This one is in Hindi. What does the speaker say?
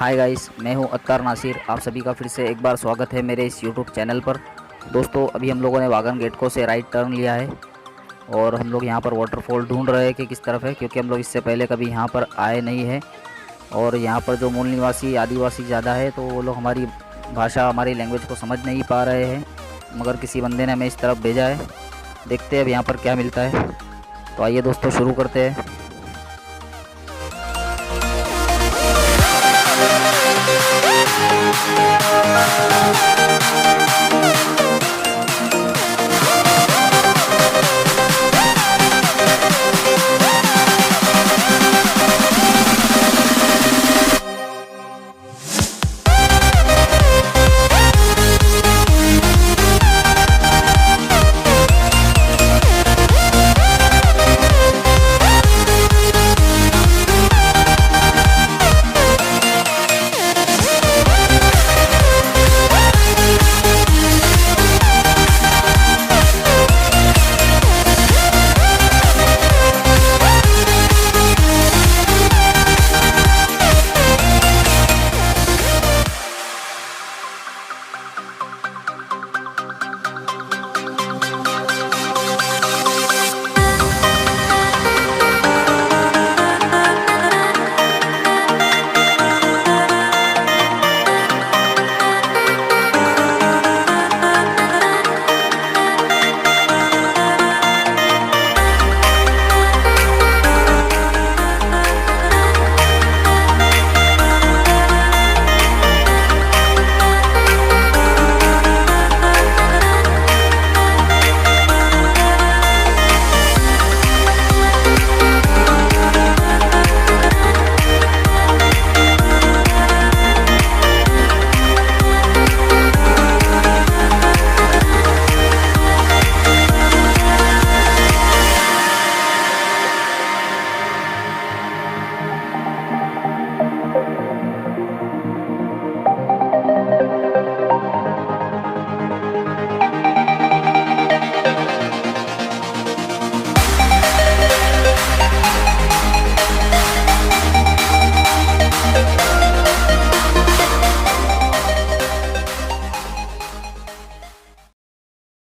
हाय गाइस, मैं हूं अत्तार नासिर। आप सभी का फिर से एक बार स्वागत है मेरे इस यूट्यूब चैनल पर। दोस्तों, अभी हम लोगों ने वागन गेट को से राइट टर्न लिया है और हम लोग यहां पर वाटरफॉल ढूंढ रहे हैं कि किस तरफ है, क्योंकि हम लोग इससे पहले कभी यहां पर आए नहीं है। और यहां पर जो मूल निवासी आदिवासी ज़्यादा है, तो वो लोग हमारी भाषा, हमारी लैंग्वेज को समझ नहीं पा रहे हैं, मगर किसी बंदे ने हमें इस तरफ भेजा है। देखते हैं अब यहाँ पर क्या मिलता है। तो आइए दोस्तों, शुरू करते हैं।